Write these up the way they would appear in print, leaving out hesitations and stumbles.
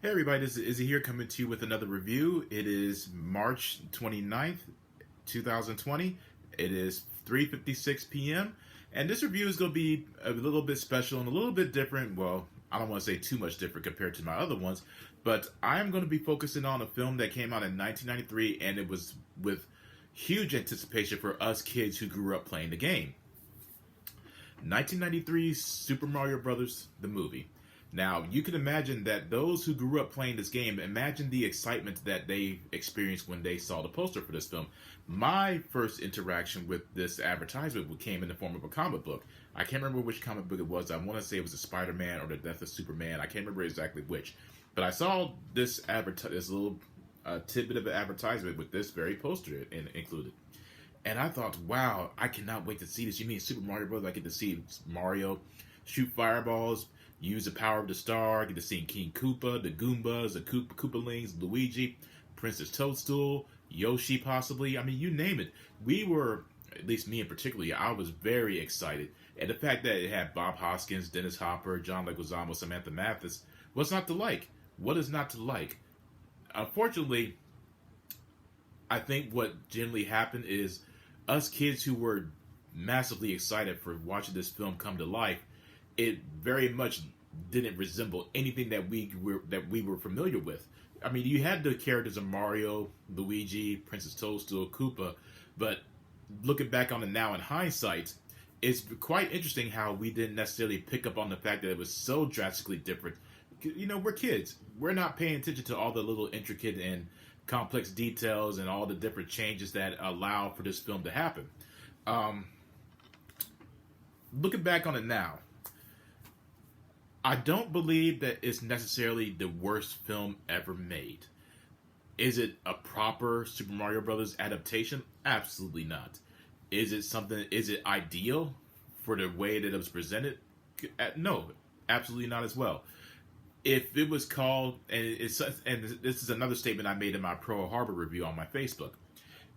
Hey everybody, this is Izzy here coming to you with another review. It is March 29th, 2020. It is 3:56 p.m. And this review is going to be a little bit special and a little bit different. Well, I don't want to say too much different compared to my other ones, but I'm going to be focusing on a film that came out in 1993 and it was with huge anticipation for us kids who grew up playing the game. 1993 Super Mario Brothers, the movie. Now, you can imagine that those who grew up playing this game, imagine the excitement that they experienced when they saw the poster for this film. My first interaction with this advertisement came in the form of a comic book. I can't remember which comic book it was. I want to say it was a Spider-Man or the Death of Superman. I can't remember exactly which. But I saw this little tidbit of an advertisement with this very poster included. And I thought, wow, I cannot wait to see this. You mean Super Mario Bros. I get to see Mario shoot fireballs, use the power of the star, get to see King Koopa, the Goombas, the Koopalings, Luigi, Princess Toadstool, Yoshi possibly. I mean, you name it. We were, at least me in particular, I was very excited. And the fact that it had Bob Hoskins, Dennis Hopper, John Leguizamo, Samantha Mathis, what's not to like? What is not to like? Unfortunately, I think what generally happened is us kids who were massively excited for watching this film come to life, it very much didn't resemble anything that we were familiar with. I mean, you had the characters of Mario, Luigi, Princess Toadstool, Koopa, but looking back on it now in hindsight, it's quite interesting how we didn't necessarily pick up on the fact that it was so drastically different. You know, we're kids. We're not paying attention to all the little intricate and complex details and all the different changes that allow for this film to happen. Looking back on it now, I don't believe that it's necessarily the worst film ever made. Is it a proper Super Mario Brothers adaptation? Absolutely not. Is it ideal for the way that it was presented? No, absolutely not as well. If it was called, and this is another statement I made in my Pearl Harbor review on my Facebook.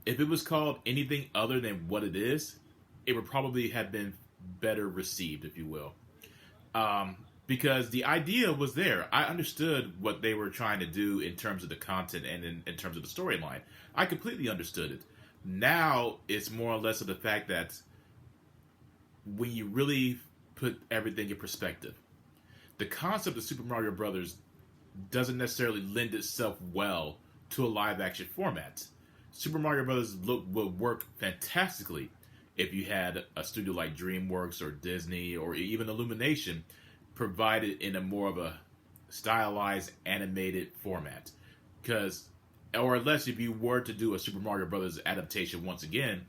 If it was called anything other than what it is, it would probably have been better received, if you will. Because the idea was there. I understood what they were trying to do in terms of the content and in terms of the storyline. I completely understood it. Now, it's more or less of the fact that when you really put everything in perspective, the concept of Super Mario Brothers doesn't necessarily lend itself well to a live-action format. Super Mario Brothers would work fantastically if you had a studio like DreamWorks or Disney or even Illumination provided in a more of a stylized animated format. Or unless if you were to do a Super Mario Brothers adaptation once again,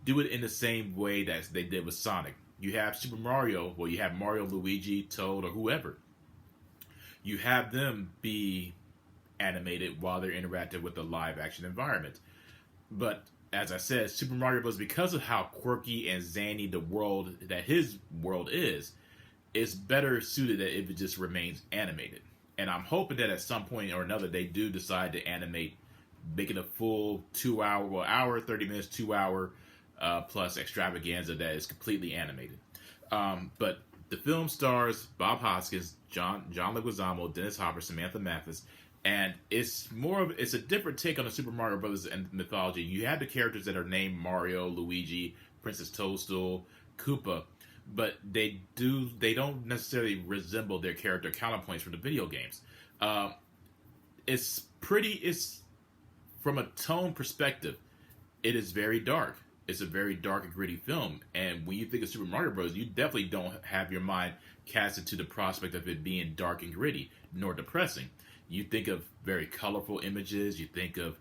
do it in the same way that they did with Sonic. You have Super Mario, well, you have Mario, Luigi, Toad, or whoever. You have them be animated while they're interacting with the live action environment. But as I said, Super Mario Bros., because of how quirky and zany the world that his world is better suited that if it just remains animated. And I'm hoping that at some point or another they do decide to animate, make it a full 2 hour, well, hour, 30 minutes, 2 hour plus extravaganza that is completely animated. But the film stars Bob Hoskins, John Leguizamo, Dennis Hopper, Samantha Mathis, and it's a different take on the Super Mario Brothers and mythology. You have the characters that are named Mario, Luigi, Princess Toadstool, Koopa, but they don't necessarily resemble their character counterpoints from the video games. It's from a tone perspective, it is very dark. It's a very dark and gritty film, and when you think of Super Mario Bros., you definitely don't have your mind casted to the prospect of it being dark and gritty, nor depressing. You think of very colorful images, you think of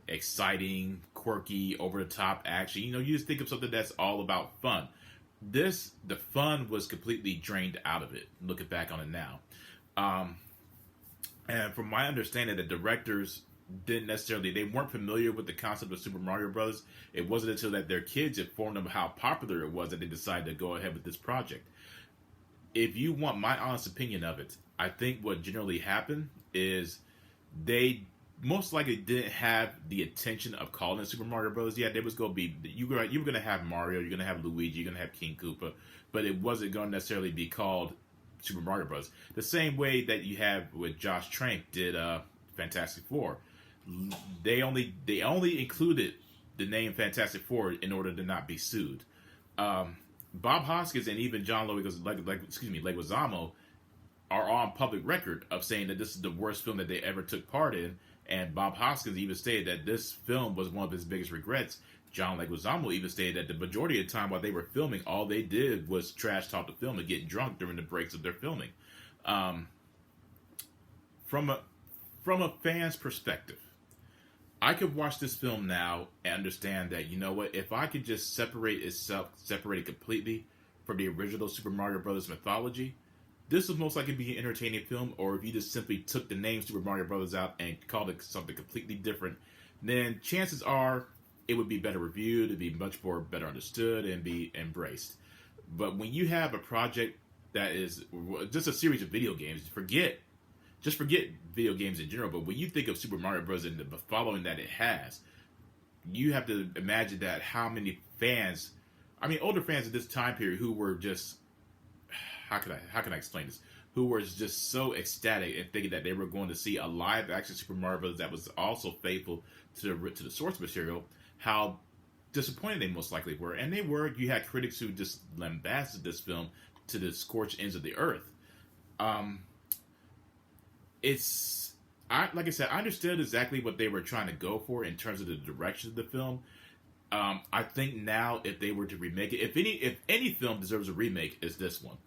exciting, quirky, over-the-top action. You know, you just think of something that's all about fun. The fun was completely drained out of it, looking back on it now. And from my understanding, the directors they weren't familiar with the concept of Super Mario Bros. It wasn't until that their kids informed them how popular it was that they decided to go ahead with this project. If you want my honest opinion of it, I think what generally happened is they most likely didn't have the intention of calling it Super Mario Bros. Yeah, there was going to be you were going to have Mario, you're going to have Luigi, you're going to have King Koopa, but it wasn't going to necessarily be called Super Mario Bros. The same way that you have with Josh Trank did Fantastic Four. They only included the name Fantastic Four in order to not be sued. Bob Hoskins and even John Leguizamo are on public record of saying that this is the worst film that they ever took part in. And Bob Hoskins even stated that this film was one of his biggest regrets. John Leguizamo even stated that the majority of the time while they were filming, all they did was trash talk the film and get drunk during the breaks of their filming. From a fan's perspective, I could watch this film now and understand that, you know what, if I could just separate it completely from the original Super Mario Brothers mythology, this would most likely be an entertaining film. Or if you just simply took the name Super Mario Brothers out and called it something completely different, then chances are it would be better reviewed, it'd be much more better understood, and be embraced. But when you have a project that is just a series of video games, just forget video games in general, but when you think of Super Mario Bros. And the following that it has, you have to imagine that how many fans, older fans of this time period who were just, how can I explain this? Who were just so ecstatic and thinking that they were going to see a live action Super Mario Bros. That was also faithful to the source material, how disappointed they most likely were. And they were. You had critics who just lambasted this film to the scorched ends of the earth. Like I said, I understood exactly what they were trying to go for in terms of the direction of the film. I think now if they were to remake it, if any film deserves a remake, it's this one.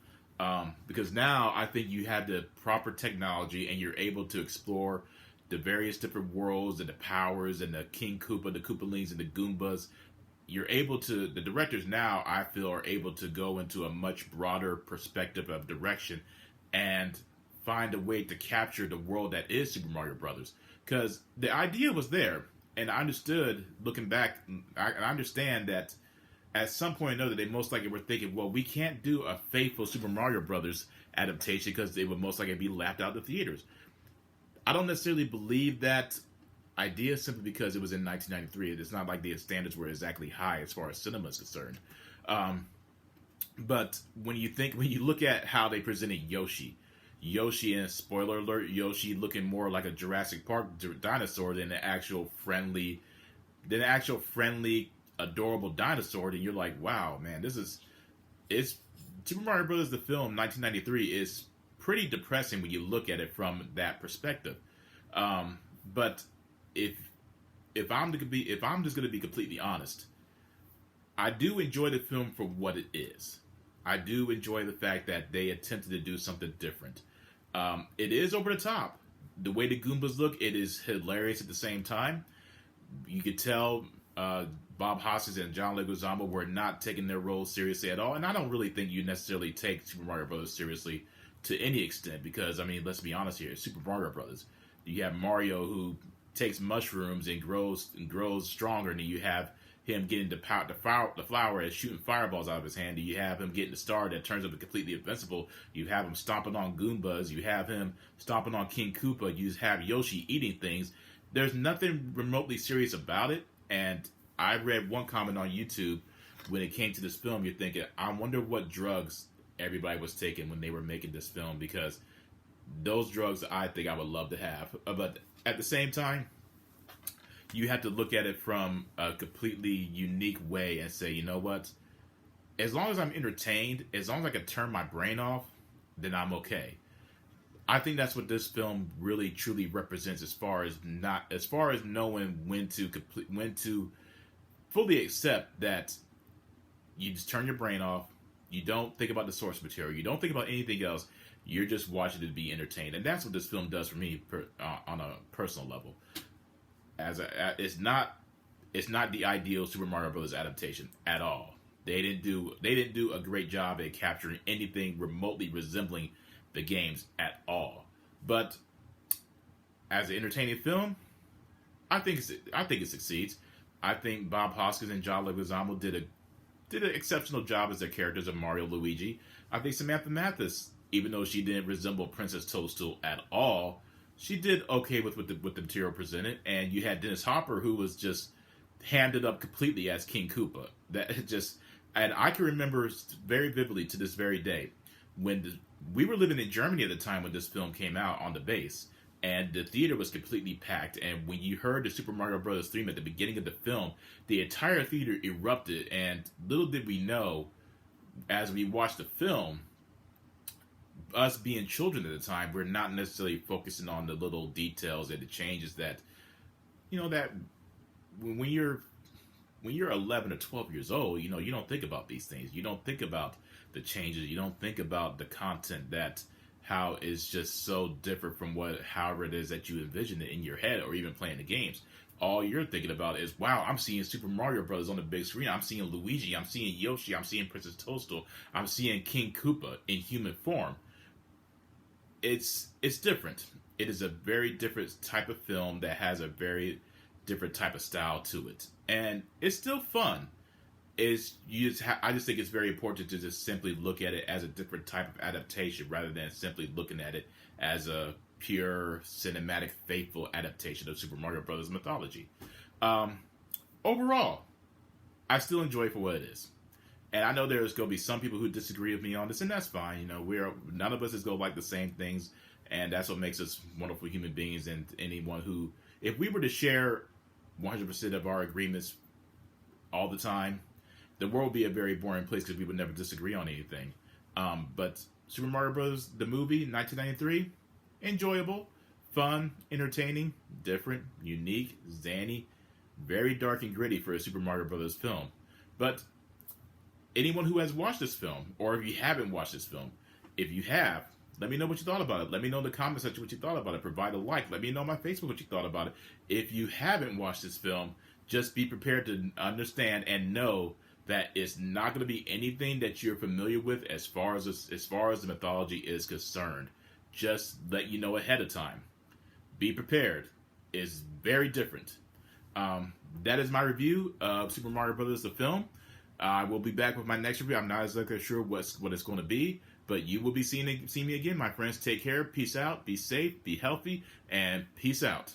Because now I think you have the proper technology and you're able to explore the various different worlds and the powers and the King Koopa, the Koopalings, and the Goombas. The directors now, I feel, are able to go into a much broader perspective of direction and find a way to capture the world that is Super Mario Brothers. Because the idea was there, and I understood, looking back, I understand that at some point or another, they most likely were thinking, well, we can't do a faithful Super Mario Brothers adaptation because it would most likely be laughed out of the theaters. I don't necessarily believe that idea simply because it was in 1993. It's not like the standards were exactly high as far as cinema is concerned. But when you look at how they presented Yoshi, and spoiler alert, Yoshi looking more like a Jurassic Park dinosaur than an actual friendly, adorable dinosaur, then you're like, wow, man, it's Super Mario Brothers the film 1993 is pretty depressing when you look at it from that perspective. But if I'm just going to be completely honest, I do enjoy the film for what it is. I do enjoy the fact that they attempted to do something different. It is over the top. The way the Goombas look, it is hilarious at the same time. You could tell Bob Hoskins and John Leguizamo were not taking their roles seriously at all. And I don't really think you necessarily take Super Mario Brothers seriously to any extent because, let's be honest here, Super Mario Brothers. You have Mario who takes mushrooms and grows stronger, and then you have him getting the flower and shooting fireballs out of his hand. You have him getting the star that turns into completely invincible. You have him stomping on Goombas. You have him stomping on King Koopa. You have Yoshi eating things. There's nothing remotely serious about it. And I read one comment on YouTube when it came to this film. You're thinking, I wonder what drugs everybody was taking when they were making this film, because those drugs I think I would love to have. But at the same time, you have to look at it from a completely unique way and say, you know what? As long as I'm entertained, as long as I can turn my brain off, then I'm okay. I think that's what this film really truly represents, as far as knowing when to fully accept that you just turn your brain off. You don't think about the source material. You don't think about anything else. You're just watching it to be entertained, and that's what this film does for me on a personal level. It's not the ideal Super Mario Bros. Adaptation at all. They didn't do a great job at capturing anything remotely resembling the games at all. But as an entertaining film, I think it succeeds. I think Bob Hoskins and John Leguizamo did an exceptional job as their characters of Mario and Luigi. I think Samantha Mathis, even though she didn't resemble Princess Toadstool at all, she did okay with the material presented. And you had Dennis Hopper, who was just hammed up completely as King Koopa. And I can remember very vividly to this very day when We were living in Germany at the time when this film came out on the base, and the theater was completely packed. And when you heard the Super Mario Brothers theme at the beginning of the film, the entire theater erupted. And little did we know, as we watched the film, us being children at the time, we're not necessarily focusing on the little details and the changes that, that when you're 11 or 12 years old, you don't think about these things. You don't think about the changes. You don't think about the content that how it's just so different from however it is that you envision it in your head or even playing the games. All you're thinking about is, wow, I'm seeing Super Mario Brothers on the big screen. I'm seeing Luigi. I'm seeing Yoshi. I'm seeing Princess Toadstool. I'm seeing King Koopa in human form. It's different. It is a very different type of film that has a very different type of style to it, and it's still fun. I just think it's very important to just simply look at it as a different type of adaptation rather than simply looking at it as a pure cinematic faithful adaptation of Super Mario Brothers mythology. Overall, I still enjoy it for what it is. And I know there's going to be some people who disagree with me on this, and that's fine. None of us is going to like the same things, and that's what makes us wonderful human beings. And anyone who, if we were to share 100% of our agreements all the time, the world would be a very boring place because we would never disagree on anything. But Super Mario Bros. The movie, 1993, enjoyable, fun, entertaining, different, unique, zany, very dark and gritty for a Super Mario Bros. Film. But anyone who has watched this film, or if you haven't watched this film, if you have, let me know what you thought about it. Let me know in the comment section what you thought about it. Provide a like. Let me know on my Facebook what you thought about it. If you haven't watched this film, just be prepared to understand and know that it's not going to be anything that you're familiar with as far as the mythology is concerned. Just let you know ahead of time. Be prepared. It's very different. That is my review of Super Mario Brothers the film. I will be back with my next review. I'm not exactly sure what it's going to be, but you will be seeing me again, my friends. Take care. Peace out. Be safe. Be healthy. And peace out.